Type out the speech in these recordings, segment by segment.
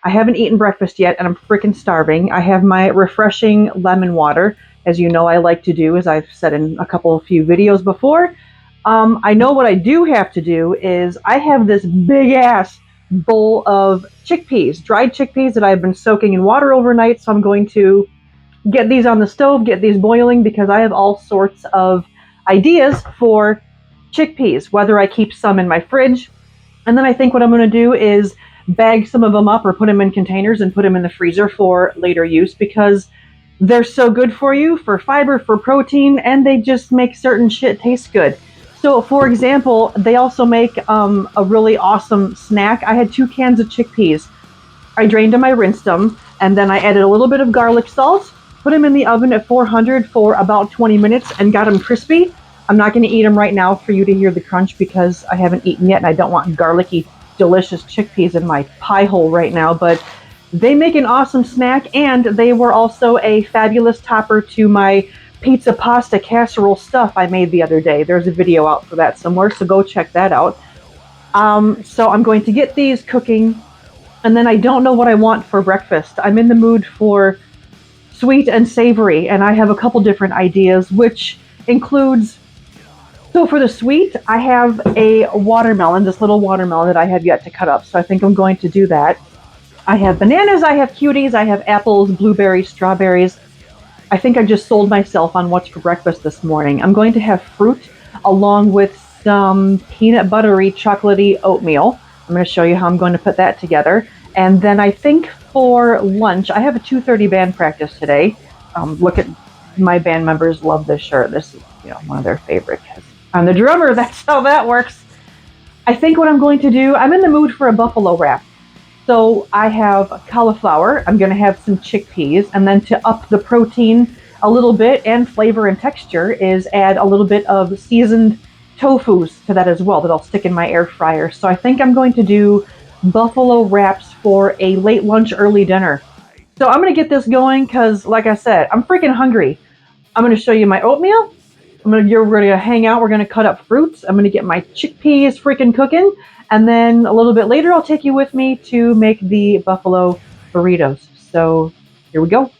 I haven't eaten breakfast yet, and I'm freaking starving. I have my refreshing lemon water, as you know I like to do, as I've said in a few videos before. I know what I do have to do is I have this big ass bowl of chickpeas, dried chickpeas that I've been soaking in water overnight. So I'm going to get these on the stove, get these boiling, because I have all sorts of ideas for chickpeas, whether I keep some in my fridge. And then I think what I'm going to do is bag some of them up or put them in containers and put them in the freezer for later use, because they're so good for you, for fiber, for protein, and they just make certain shit taste good. So, for example, they also make a really awesome snack. I had 2 cans of chickpeas. I drained them, I rinsed them, and then I added a little bit of garlic salt, put them in the oven at 400 for about 20 minutes, and got them crispy. I'm not going to eat them right now for you to hear the crunch, because I haven't eaten yet, and I don't want garlicky, delicious chickpeas in my pie hole right now. But they make an awesome snack, and they were also a fabulous topper to my pizza pasta casserole stuff I made the other day. There's a video out for that somewhere, so go check that out. So I'm going to get these cooking, and then I don't know what I want for breakfast. I'm in the mood for sweet and savory, and I have a couple different ideas, which includes, so for the sweet, I have a watermelon, this little watermelon that I have yet to cut up, so I think I'm going to do that. I have bananas, I have cuties, I have apples, blueberries, strawberries. I think I just sold myself on what's for breakfast this morning. I'm going to have fruit along with some peanut buttery, chocolatey oatmeal. I'm going to show you how I'm going to put that together. And then I think for lunch, I have a 2:30 band practice today. Look at my band members love this shirt. This is, one of their favorites. I'm the drummer. That's how that works. I think what I'm going to do, I'm in the mood for a buffalo wrap. So I have cauliflower, I'm going to have some chickpeas, and then to up the protein a little bit and flavor and texture is add a little bit of seasoned tofus to that as well that I'll stick in my air fryer. So I think I'm going to do buffalo wraps for a late lunch, early dinner. So I'm going to get this going because, like I said, I'm freaking hungry. I'm going to show you my oatmeal. We're going to hang out. We're going to cut up fruits. I'm going to get my chickpeas freaking cooking. And then a little bit later, I'll take you with me to make the buffalo burritos. So here we go.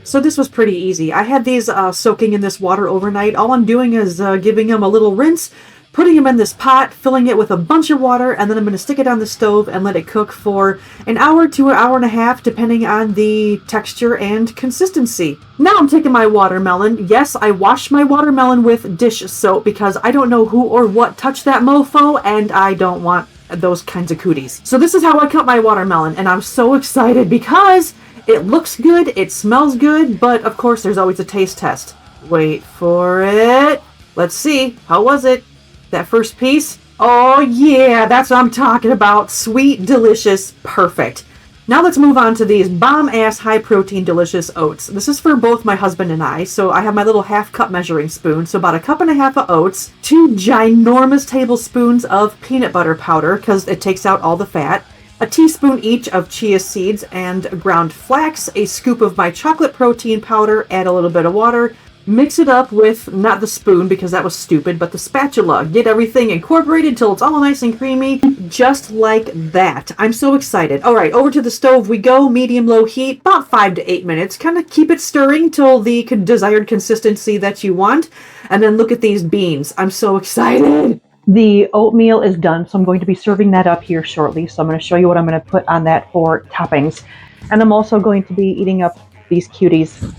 So this was pretty easy. I had these soaking in this water overnight. All I'm doing is giving them a little rinse, putting them in this pot, filling it with a bunch of water, and then I'm going to stick it on the stove and let it cook for an hour to an hour and a half, depending on the texture and consistency. Now I'm taking my watermelon. Yes, I washed my watermelon with dish soap because I don't know who or what touched that mofo, and I don't want those kinds of cooties. So this is how I cut my watermelon, and I'm so excited because it looks good, it smells good, but of course there's always a taste test. Wait for it. Let's see. How was it? That first piece? Oh yeah, that's what I'm talking about. Sweet, delicious, perfect. Now let's move on to these bomb-ass high-protein delicious oats. This is for both my husband and I. So I have my little half-cup measuring spoon. So about 1.5 cups of oats, 2 ginormous tablespoons of peanut butter powder because it takes out all the fat, a teaspoon each of chia seeds and ground flax, a scoop of my chocolate protein powder, add a little bit of water, mix it up with, not the spoon because that was stupid, but the spatula. Get everything incorporated until it's all nice and creamy, just like that. I'm so excited. All right, over to the stove we go, medium-low heat, about 5 to 8 minutes. Kind of keep it stirring till the desired consistency that you want. And then look at these beans. I'm so excited. The oatmeal is done, so I'm going to be serving that up here shortly. So I'm going to show you what I'm going to put on that for toppings. And I'm also going to be eating up these cuties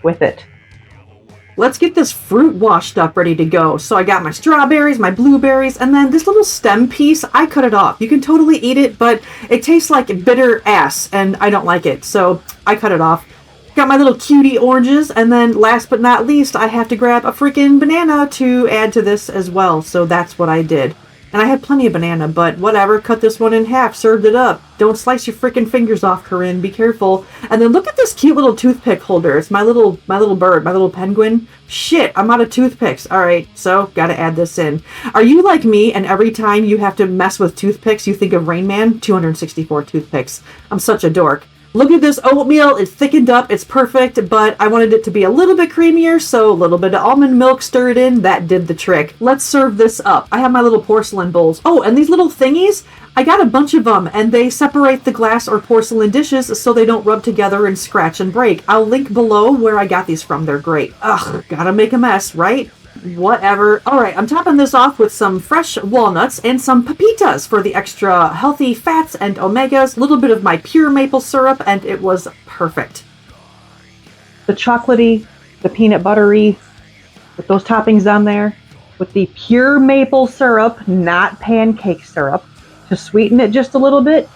with it. Let's get this fruit washed up, ready to go. So I got my strawberries, my blueberries, and then this little stem piece, I cut it off. You can totally eat it, but it tastes like bitter ass, and I don't like it, so I cut it off. Got my little cutie oranges, and then last but not least, I have to grab a freaking banana to add to this as well, so that's what I did. And I had plenty of banana, but whatever, cut this one in half, served it up. Don't slice your freaking fingers off, Corinne, be careful. And then look at this cute little toothpick holder. It's my little bird, my little penguin. Shit, I'm out of toothpicks. All right, so gotta add this in. Are you like me, and every time you have to mess with toothpicks, you think of Rain Man? 264 toothpicks. I'm such a dork. Look at this oatmeal. It's thickened up. It's perfect, but I wanted it to be a little bit creamier, so a little bit of almond milk stirred in. That did the trick. Let's serve this up. I have my little porcelain bowls. Oh, and these little thingies, I got a bunch of them, and they separate the glass or porcelain dishes so they don't rub together and scratch and break. I'll link below where I got these from. They're great. Ugh, gotta make a mess, right? Whatever. Alright, I'm topping this off with some fresh walnuts and some pepitas for the extra healthy fats and omegas, a little bit of my pure maple syrup, and it was perfect. The chocolatey, the peanut buttery, with those toppings on there, with the pure maple syrup, not pancake syrup, to sweeten it just a little bit.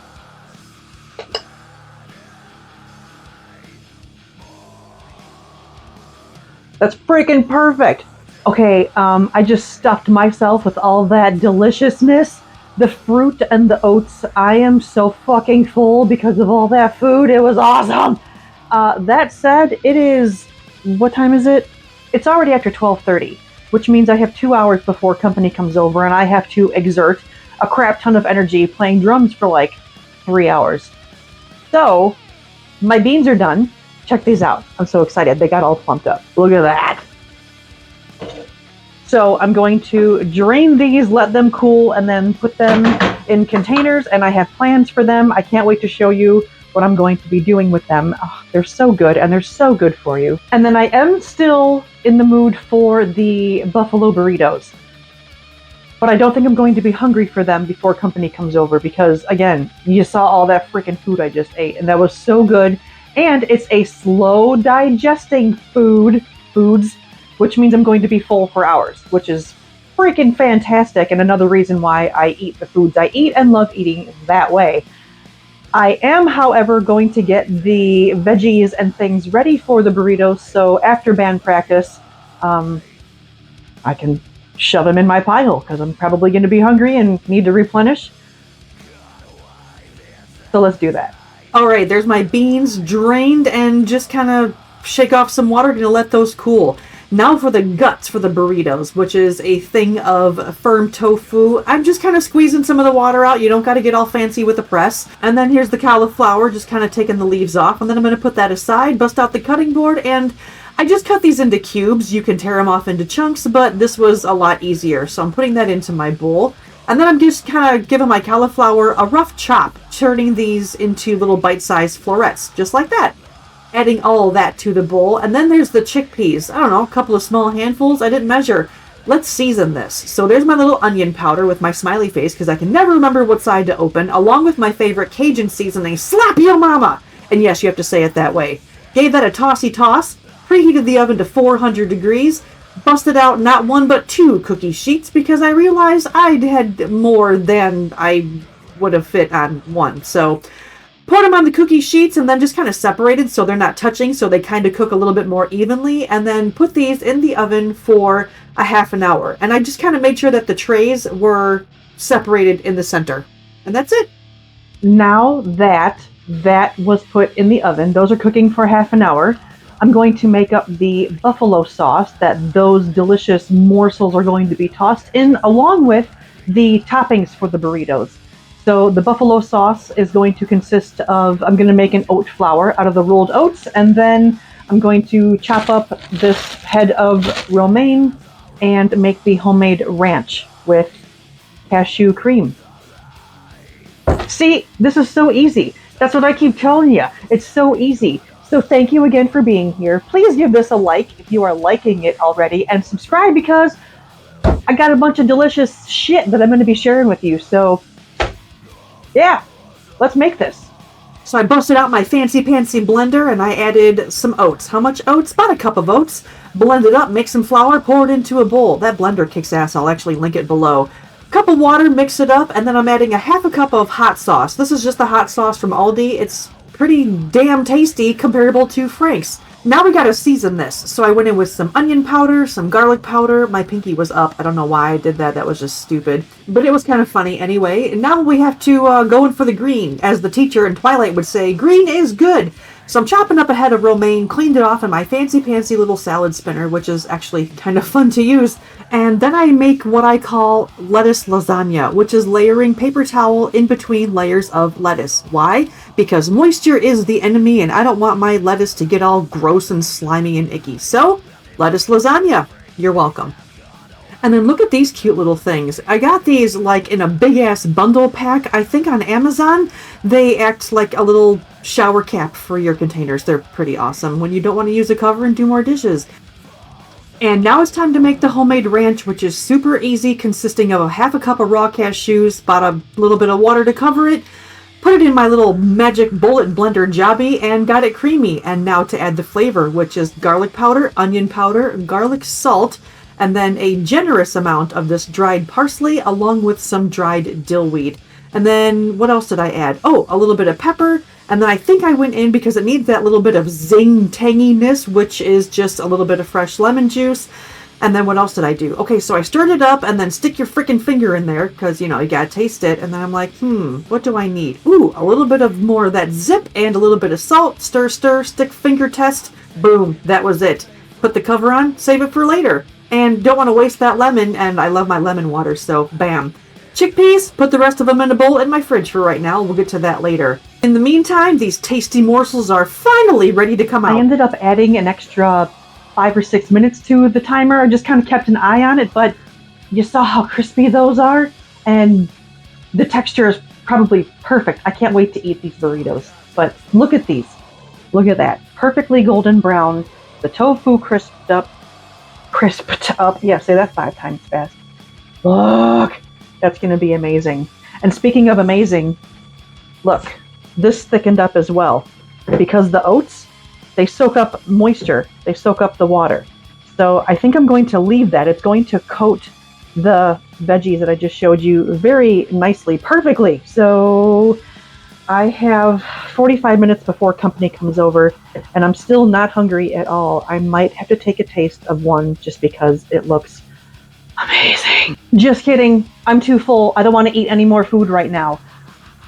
That's freaking perfect. Okay, I just stuffed myself with all that deliciousness, the fruit and the oats. I am so fucking full because of all that food. It was awesome. That said, it is, what time is it? It's already after 12:30, which means I have 2 hours before company comes over and I have to exert a crap ton of energy playing drums for like 3 hours. So, my beans are done. Check these out. I'm so excited. They got all plumped up. Look at that. So I'm going to drain these, let them cool, and then put them in containers, and I have plans for them. I can't wait to show you what I'm going to be doing with them. Oh, they're so good, and they're so good for you. And then I am still in the mood for the buffalo burritos. But I don't think I'm going to be hungry for them before company comes over because, again, you saw all that freaking food I just ate, and that was so good. And it's a slow digesting foods, which means I'm going to be full for hours, which is freaking fantastic, and another reason why I eat the foods I eat and love eating that way. I am, however, going to get the veggies and things ready for the burritos, so after band practice, I can shove them in my pile, because I'm probably going to be hungry and need to replenish. So let's do that. Alright, there's my beans drained and just kind of shake off some water. Gonna let those cool. Now for the guts for the burritos, which is a thing of firm tofu. I'm just kind of squeezing some of the water out. You don't got to get all fancy with the press. And then here's the cauliflower, just kind of taking the leaves off. And then I'm going to put that aside, bust out the cutting board, and I just cut these into cubes. You can tear them off into chunks, but this was a lot easier. So I'm putting that into my bowl. And then I'm just kind of giving my cauliflower a rough chop, turning these into little bite-sized florets, just like that. Adding all that to the bowl. And then there's the chickpeas. I don't know, a couple of small handfuls. I didn't measure. Let's season this. So there's my little onion powder with my smiley face, because I can never remember what side to open, along with my favorite Cajun seasoning, Slap Yo Mama! And yes, you have to say it that way. Gave that a tossy toss, preheated the oven to 400 degrees, busted out not one but two cookie sheets, because I realized I'd had more than I would have fit on one. So poured them on the cookie sheets and then just kind of separated so they're not touching, so they kind of cook a little bit more evenly, and then put these in the oven for a half an hour. And I just kind of made sure that the trays were separated in the center. And that's it. Now that was put in the oven, those are cooking for half an hour, I'm going to make up the buffalo sauce that those delicious morsels are going to be tossed in, along with the toppings for the burritos. So the buffalo sauce is going to consist of, I'm going to make an oat flour out of the rolled oats, and then I'm going to chop up this head of romaine and make the homemade ranch with cashew cream. See, this is so easy. That's what I keep telling you. It's so easy. So thank you again for being here. Please give this a like if you are liking it already, and subscribe, because I got a bunch of delicious shit that I'm going to be sharing with you. So yeah, let's make this. So I busted out my fancy-pantsy blender and I added some oats. How much oats? About a cup of oats. Blend it up, make some flour, pour it into a bowl. That blender kicks ass. I'll actually link it below. Cup of water, mix it up, and then I'm adding a half a cup of hot sauce. This is just the hot sauce from Aldi. It's pretty damn tasty, comparable to Frank's. Now we gotta season this. So I went in with some onion powder, some garlic powder. My pinky was up. I don't know why I did that. That was just stupid. But it was kind of funny anyway. And now we have to go in for the green. As the teacher in Twilight would say, green is good. So I'm chopping up a head of romaine, cleaned it off in my fancy little salad spinner, which is actually kind of fun to use. And then I make what I call lettuce lasagna, which is layering paper towel in between layers of lettuce. Why? Because moisture is the enemy and I don't want my lettuce to get all gross and slimy and icky. So, lettuce lasagna. You're welcome. And then look at these cute little things. I got these like in a big ass bundle pack, I think on Amazon. They act like a little shower cap for your containers. They're pretty awesome when you don't want to use a cover and do more dishes. And now it's time to make the homemade ranch, which is super easy, consisting of a half a cup of raw cashews, about a little bit of water to cover it, put it in my little magic bullet blender jobby, and got it creamy. And now to add the flavor, which is garlic powder, onion powder, garlic salt, and then a generous amount of this dried parsley along with some dried dillweed. And then what else did I add? Oh, a little bit of pepper. And then I think I went in because it needs that little bit of zing tanginess, which is just a little bit of fresh lemon juice. And then what else did I do? Okay, so I stirred it up and then stick your freaking finger in there because, you know, you gotta taste it. And then I'm like, what do I need? Ooh, a little bit of more of that zip and a little bit of salt. Stir, stick finger test. Boom, that was it. Put the cover on, save it for later. And don't want to waste that lemon, and I love my lemon water, so bam. Chickpeas, put the rest of them in a bowl in my fridge for right now. We'll get to that later. In the meantime, these tasty morsels are finally ready to come out. I ended up adding an extra 5 or 6 minutes to the timer. I just kind of kept an eye on it, but you saw how crispy those are, and the texture is probably perfect. I can't wait to eat these burritos. But look at these. Look at that. Perfectly golden brown. The tofu crisped up. Yeah, say that 5 times fast. Look, that's going to be amazing. And speaking of amazing, look, this thickened up as well because the oats, they soak up moisture. They soak up the water. So I think I'm going to leave that. It's going to coat the veggies that I just showed you very nicely, perfectly. So I have 45 minutes before company comes over, and I'm still not hungry at all. I might have to take a taste of one just because it looks amazing. Just kidding. I'm too full. I don't want to eat any more food right now.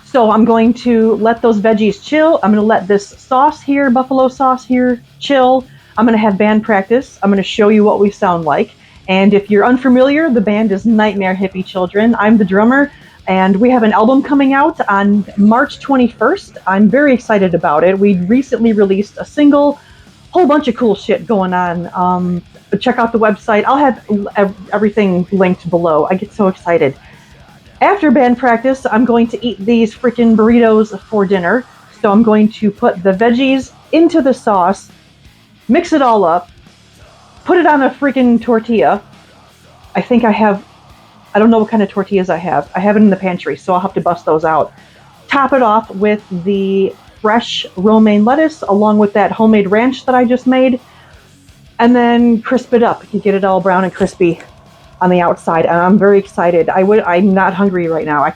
So I'm going to let those veggies chill. I'm going to let this sauce here, buffalo sauce here, chill. I'm going to have band practice. I'm going to show you what we sound like. And if you're unfamiliar, the band is Nitemare Hippie Children. I'm the drummer. And we have an album coming out on March 21st. I'm very excited about it. We recently released a single, whole bunch of cool shit going on. But check out the website. I'll have everything linked below. I get so excited. After band practice, I'm going to eat these freaking burritos for dinner. So I'm going to put the veggies into the sauce, mix it all up, put it on a freaking tortilla. I don't know what kind of tortillas I have. I have it in the pantry, so I'll have to bust those out. Top it off with the fresh romaine lettuce along with that homemade ranch that I just made. And then crisp it up. You get it all brown and crispy on the outside. And I'm very excited. I'm not hungry right now. I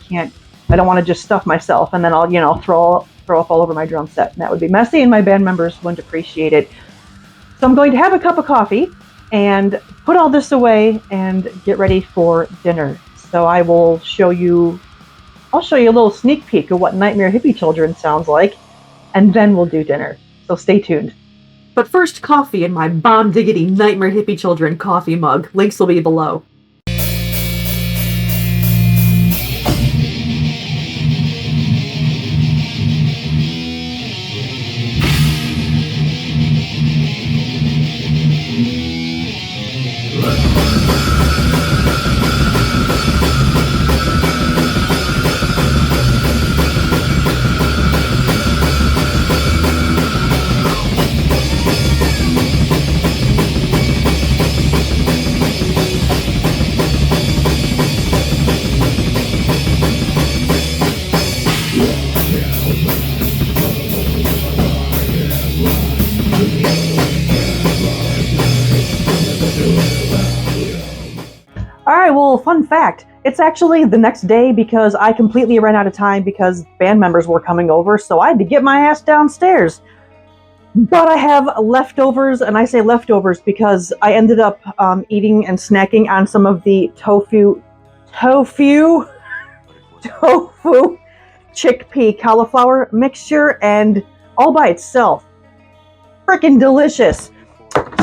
don't want to just stuff myself and then I'll, throw up all over my drum set. And that would be messy and my band members wouldn't appreciate it. So I'm going to have a cup of coffee and put all this away and get ready for dinner. So I'll show you a little sneak peek of what Nitemare Hippie Children sounds like, and then we'll do dinner. So stay tuned. But first, coffee in my bomb diggity Nitemare Hippie Children coffee mug. Links will be below. Alright, well, fun fact. It's actually the next day because I completely ran out of time because band members were coming over, so I had to get my ass downstairs. But I have leftovers, and I say leftovers because I ended up eating and snacking on some of the tofu chickpea cauliflower mixture, and all by itself, freaking delicious.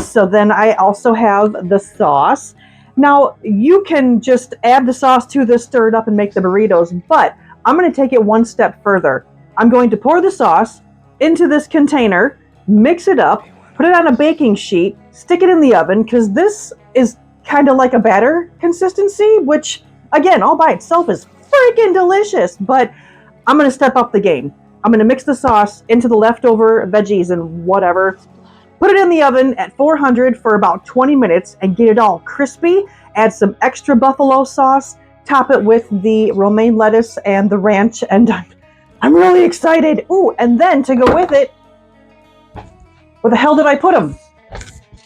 So then I also have the sauce. Now, you can just add the sauce to this, stir it up, and make the burritos, but I'm going to take it one step further. I'm going to pour the sauce into this container, mix it up, put it on a baking sheet, stick it in the oven, because this is kind of like a batter consistency, which, again, all by itself is freaking delicious, but I'm going to step up the game. I'm going to mix the sauce into the leftover veggies and whatever, put it in the oven at 400 for about 20 minutes and get it all crispy. Add some extra buffalo sauce, top it with the romaine lettuce and the ranch, and I'm really excited. Ooh, and then to go with it, where the hell did I put them?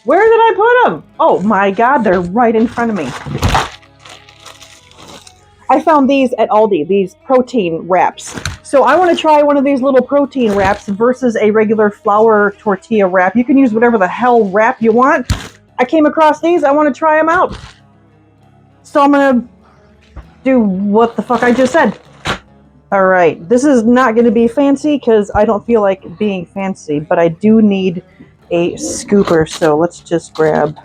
Where did I put them? Oh my God, they're right in front of me. I found these at Aldi, these protein wraps. So I want to try one of these little protein wraps versus a regular flour tortilla wrap. You can use whatever the hell wrap you want. I came across these. I want to try them out. So I'm going to do what the fuck I just said. All right. This is not going to be fancy because I don't feel like being fancy, but I do need a scooper. So let's just grab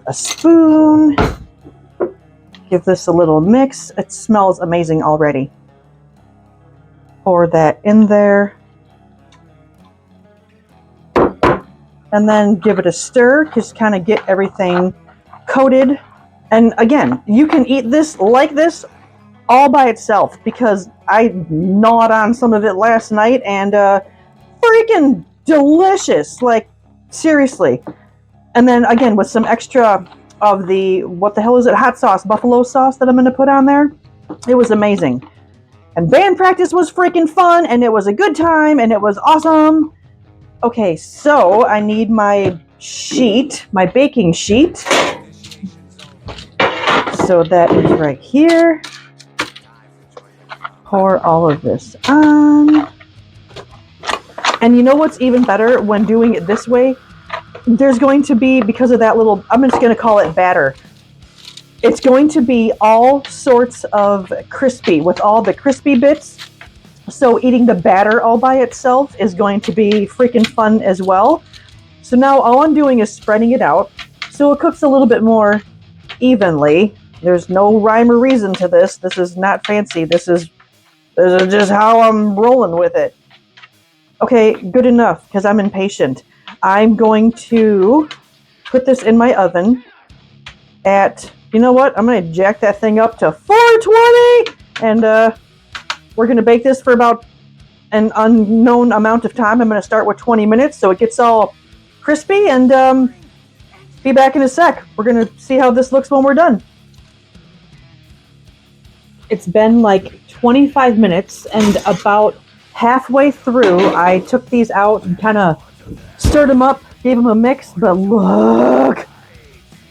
a spoon. Give this a little mix. It smells amazing already. Pour that in there. And then give it a stir, just kind of get everything coated. And again, you can eat this like this all by itself because I gnawed on some of it last night and freaking delicious. Like, seriously. And then again, with some extra of the, what the hell is it? Hot sauce, buffalo sauce that I'm going to put on there. It was amazing. And band practice was freaking fun, and it was a good time, and it was awesome. Okay, so I need my sheet, my baking sheet. So that is right here. Pour all of this on. And you know what's even better when doing it this way? There's going to be, because of that little, I'm just going to call it batter. It's going to be all sorts of crispy with all the crispy bits. So eating the batter all by itself is going to be freaking fun as well. So now all I'm doing is spreading it out so it cooks a little bit more evenly. There's no rhyme or reason to this. This is not fancy. This is just how I'm rolling with it. Okay, good enough because I'm impatient. I'm going to put this in my oven at, you know what? I'm going to jack that thing up to 420 and we're going to bake this for about an unknown amount of time. I'm going to start with 20 minutes so it gets all crispy and be back in a sec. We're going to see how this looks when we're done. It's been like 25 minutes and about halfway through I took these out and kind of stirred them up, gave them a mix, but look,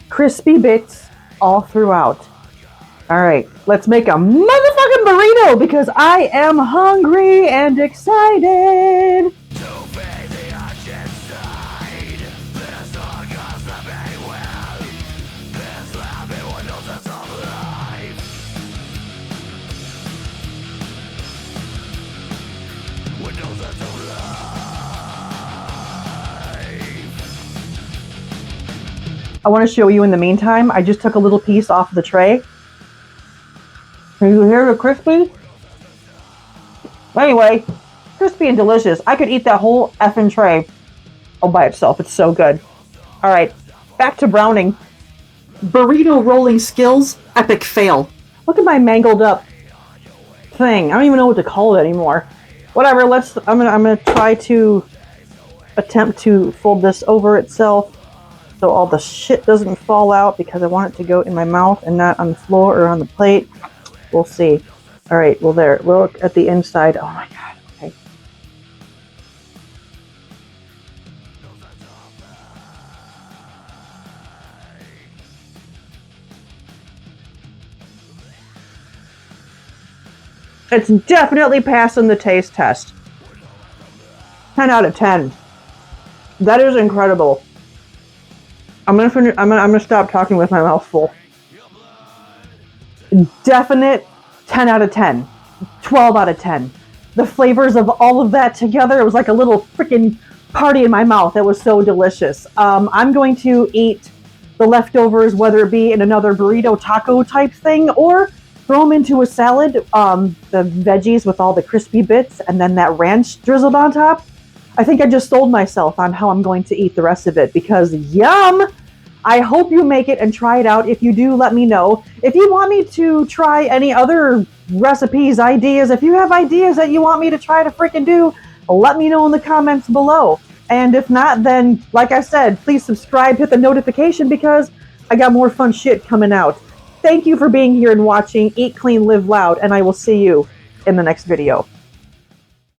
crispy bits all throughout. All right, let's make a motherfucking burrito because I am hungry and excited. I want to show you in the meantime, I just took a little piece off the tray. Can you hear the crispy? Anyway, crispy and delicious. I could eat that whole effing tray all by itself. It's so good. All right, back to browning. Burrito rolling skills, epic fail. Look at my mangled up thing. I don't even know what to call it anymore. Whatever, I'm gonna try to attempt to fold this over itself so all the shit doesn't fall out because I want it to go in my mouth and not on the floor or on the plate. We'll see. All right, well there, look at the inside. Oh my God, okay. It's definitely passing the taste test. 10 out of 10. That is incredible. I'm gonna stop talking with my mouth full. Definite 10 out of 10. 12 out of 10. The flavors of all of that together, it was like a little freaking party in my mouth. It was so delicious. I'm going to eat the leftovers, whether it be in another burrito taco type thing, or throw them into a salad, the veggies with all the crispy bits, and then that ranch drizzled on top. I think I just sold myself on how I'm going to eat the rest of it, because yum! I hope you make it and try it out. If you do, let me know. If you want me to try any other recipes, ideas, if you have ideas that you want me to try to freaking do, let me know in the comments below. And if not, then, like I said, please subscribe, hit the notification, because I got more fun shit coming out. Thank you for being here and watching Eat Clean, Live Loud, and I will see you in the next video.